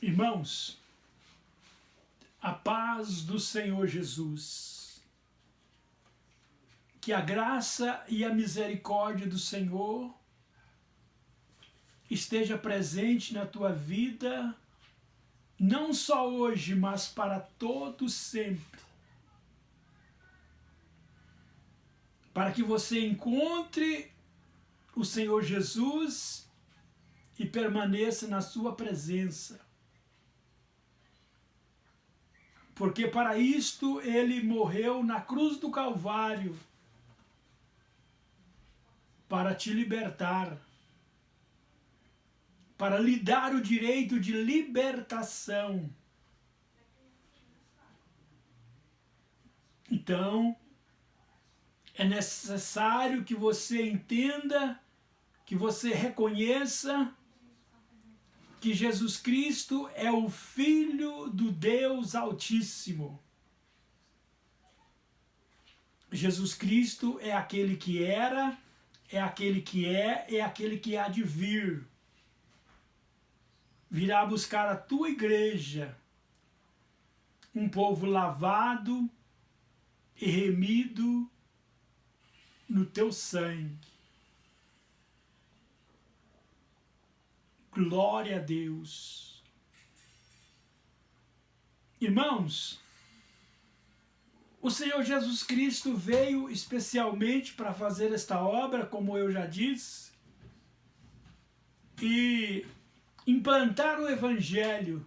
Irmãos, a paz do Senhor Jesus, que a graça e a misericórdia do Senhor esteja presente na tua vida, não só hoje, mas para todo sempre. Para que você encontre o Senhor Jesus e permaneça na sua presença. Porque para isto ele morreu na cruz do Calvário, para te libertar, para lhe dar o direito de libertação. Então, é necessário que você entenda, que você reconheça que Jesus Cristo é o Filho do Deus Altíssimo. Jesus Cristo é aquele que era, é aquele que é aquele que há de vir. Virá buscar a tua igreja, um povo lavado e remido no teu sangue. Glória a Deus. Irmãos, o Senhor Jesus Cristo veio especialmente para fazer esta obra, como eu já disse, e implantar o Evangelho,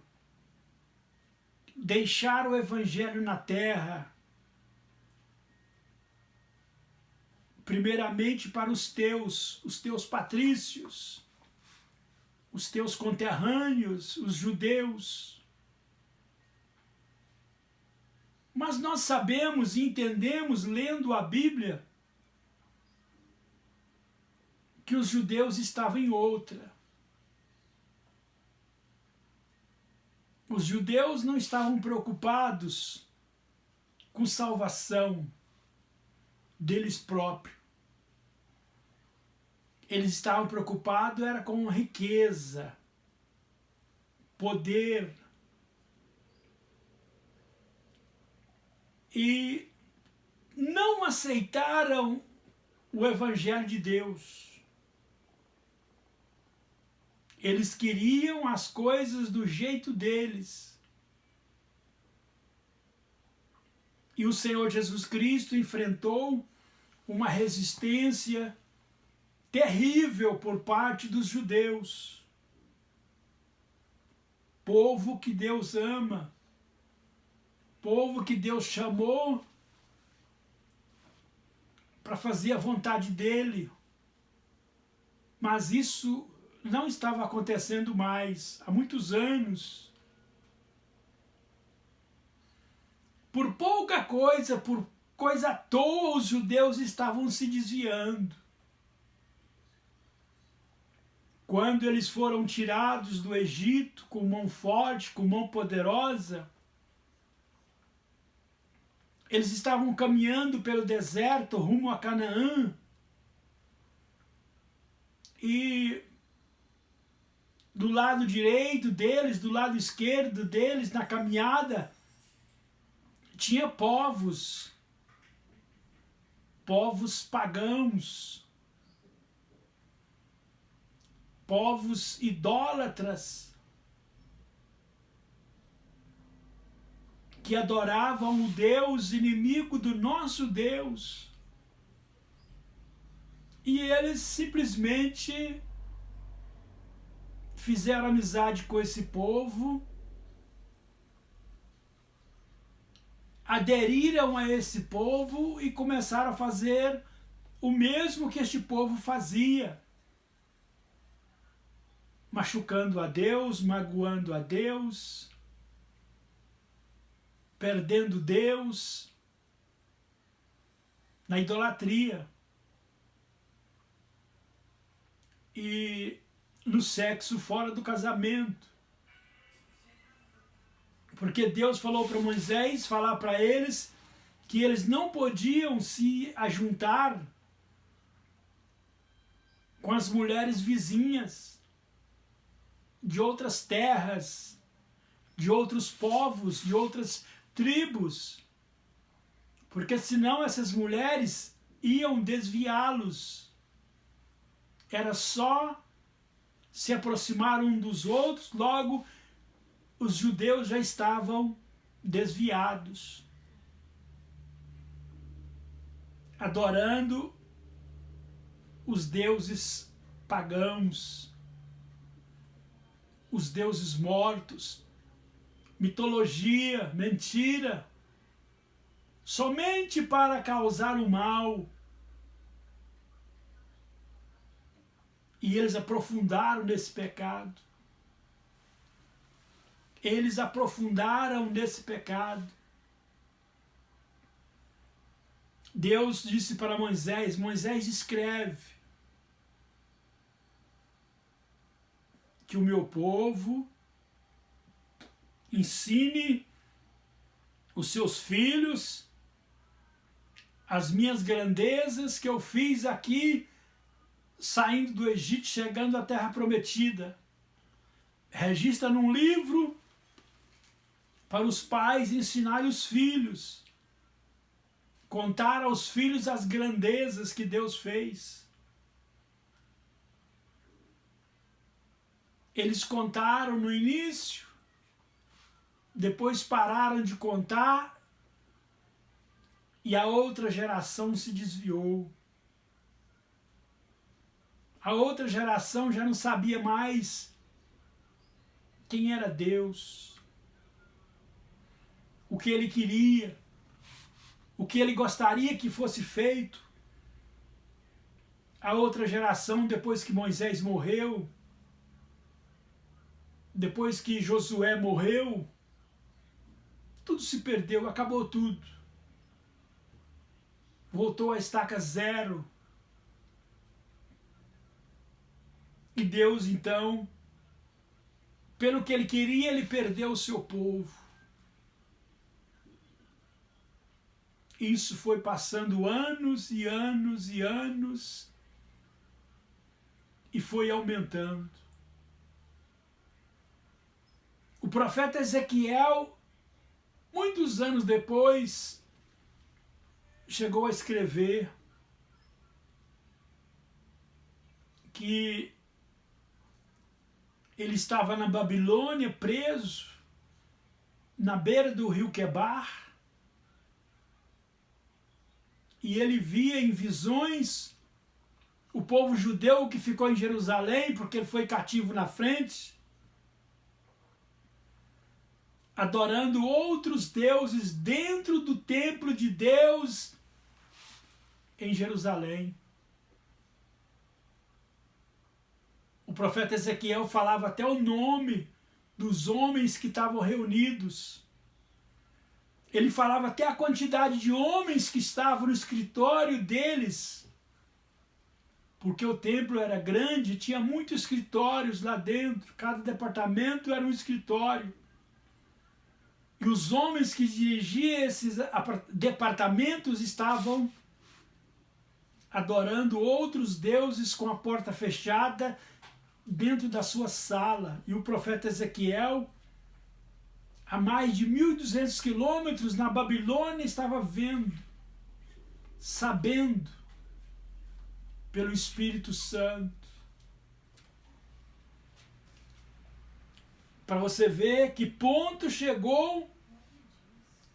deixar o Evangelho na terra, primeiramente para os teus patrícios, os teus conterrâneos, os judeus. Mas nós sabemos e entendemos, lendo a Bíblia, que os judeus estavam em outra. Os judeus não estavam preocupados com salvação deles próprios. Eles estavam preocupados era com riqueza, poder. E não aceitaram o Evangelho de Deus. Eles queriam as coisas do jeito deles. E o Senhor Jesus Cristo enfrentou uma resistência terrível por parte dos judeus. Povo que Deus ama. Povo que Deus chamou para fazer a vontade dele. Mas isso não estava acontecendo mais há muitos anos. Por pouca coisa, por coisa à toa, os judeus estavam se desviando. Quando eles foram tirados do Egito com mão forte, com mão poderosa, eles estavam caminhando pelo deserto rumo a Canaã. E do lado direito deles, do lado esquerdo deles, na caminhada, tinha povos pagãos, povos idólatras, que adoravam o Deus inimigo do nosso Deus. E eles simplesmente fizeram amizade com esse povo, aderiram a esse povo e começaram a fazer o mesmo que este povo fazia. Machucando a Deus, magoando a Deus, perdendo Deus na idolatria e no sexo fora do casamento. Porque Deus falou para Moisés, falar para eles, que eles não podiam se ajuntar com as mulheres vizinhas de outras terras de outros povos, de outras tribos, porque senão essas mulheres iam desviá-los. Era só se aproximar um dos outros, logo os judeus já estavam desviados, adorando os deuses pagãos, os deuses mortos, mitologia, mentira, somente para causar o mal. E eles aprofundaram nesse pecado. Eles aprofundaram nesse pecado. Deus disse para Moisés, Moisés escreve que o meu povo ensine os seus filhos as minhas grandezas que eu fiz aqui, saindo do Egito, chegando à terra prometida. Registra num livro para os pais ensinarem os filhos, contar aos filhos as grandezas que Deus fez. Eles contaram no início, depois pararam de contar e a outra geração se desviou. A outra geração já não sabia mais quem era Deus, o que Ele queria, o que Ele gostaria que fosse feito. A outra geração, depois que Moisés morreu, depois que Josué morreu, tudo se perdeu, acabou tudo. Voltou à estaca zero. E Deus, então, pelo que Ele queria, Ele perdeu o seu povo. Isso foi passando anos e anos e anos e foi aumentando. O profeta Ezequiel, muitos anos depois, chegou a escrever que ele estava na Babilônia, preso, na beira do rio Quebar, e ele via em visões o povo judeu que ficou em Jerusalém, porque ele foi cativo na frente, adorando outros deuses dentro do templo de Deus em Jerusalém. O profeta Ezequiel falava até o nome dos homens que estavam reunidos. Ele falava até a quantidade de homens que estavam no escritório deles, porque o templo era grande, tinha muitos escritórios lá dentro, cada departamento era um escritório. E os homens que dirigiam esses departamentos estavam adorando outros deuses com a porta fechada dentro da sua sala. E o profeta Ezequiel, a mais de 1.200 quilômetros na Babilônia, estava vendo, sabendo, pelo Espírito Santo. Para você ver que ponto chegou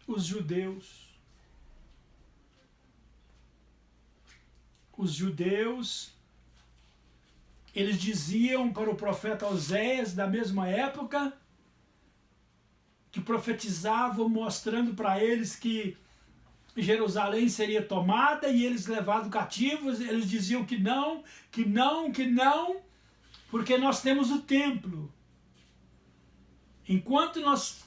os judeus. Os judeus, eles diziam para o profeta Oséias, da mesma época, que profetizavam mostrando para eles que Jerusalém seria tomada e eles levados cativos. Eles diziam que não, que não, que não, porque nós temos o templo. Enquanto nós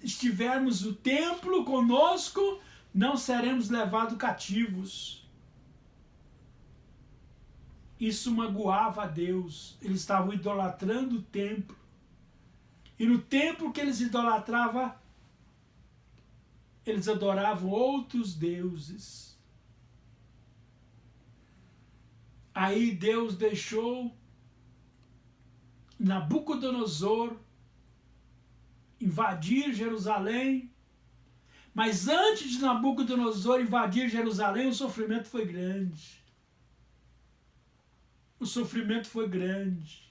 estivermos o templo conosco, não seremos levados cativos. Isso magoava a Deus. Eles estavam idolatrando o templo. E no templo que eles idolatravam, eles adoravam outros deuses. Aí Deus deixou Nabucodonosor invadir Jerusalém. Mas antes de Nabucodonosor invadir Jerusalém, o sofrimento foi grande. O sofrimento foi grande.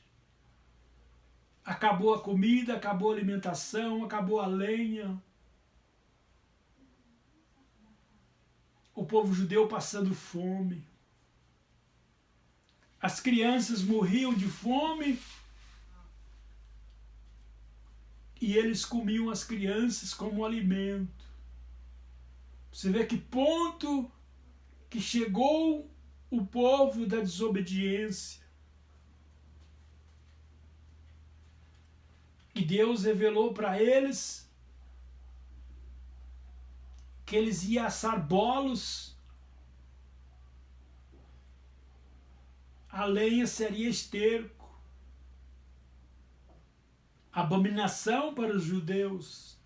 Acabou a comida, acabou a alimentação, acabou a lenha. O povo judeu passando fome. As crianças morriam de fome e eles comiam as crianças como alimento. Você vê que ponto que chegou o povo da desobediência. E Deus revelou para eles que eles iam assar bolos, a lenha seria esterco, abominação para os judeus.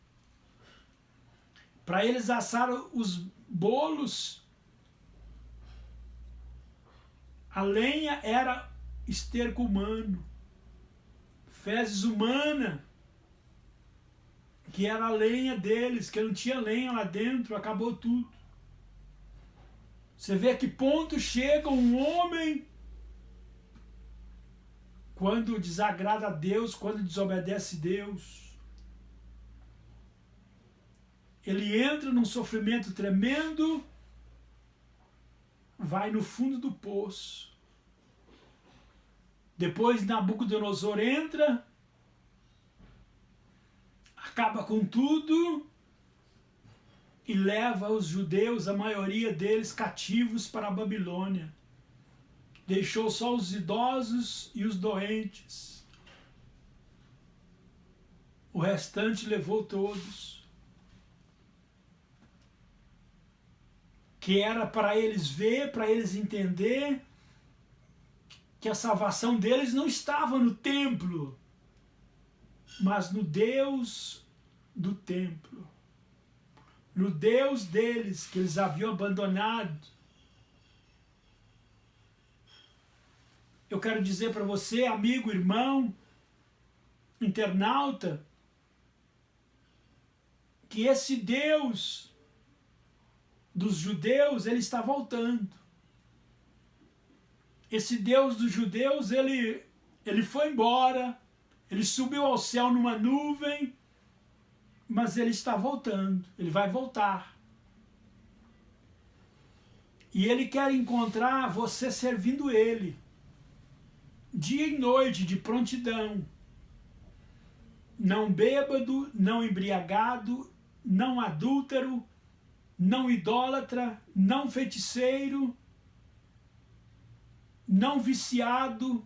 Para eles assar os bolos, a lenha era esterco humano, fezes humana, que era a lenha deles, que não tinha lenha lá dentro, acabou tudo. Você vê a que ponto chega um homem quando desagrada a Deus, quando desobedece a Deus. Ele entra num sofrimento tremendo, vai no fundo do poço. Depois Nabucodonosor entra, acaba com tudo e leva os judeus, a maioria deles, cativos para a Babilônia. Deixou só os idosos e os doentes. O restante levou todos. Que era para eles ver, para eles entender que a salvação deles não estava no templo, mas no Deus do templo, no Deus deles que eles haviam abandonado. Eu quero dizer para você, amigo, irmão, internauta, que esse Deus dos judeus, ele está voltando. Esse Deus dos judeus, ele foi embora, ele subiu ao céu numa nuvem, mas ele está voltando, ele vai voltar. E ele quer encontrar você servindo ele, dia e noite, de prontidão. Não bêbado, não embriagado, não adúltero, não idólatra, não feiticeiro, não viciado,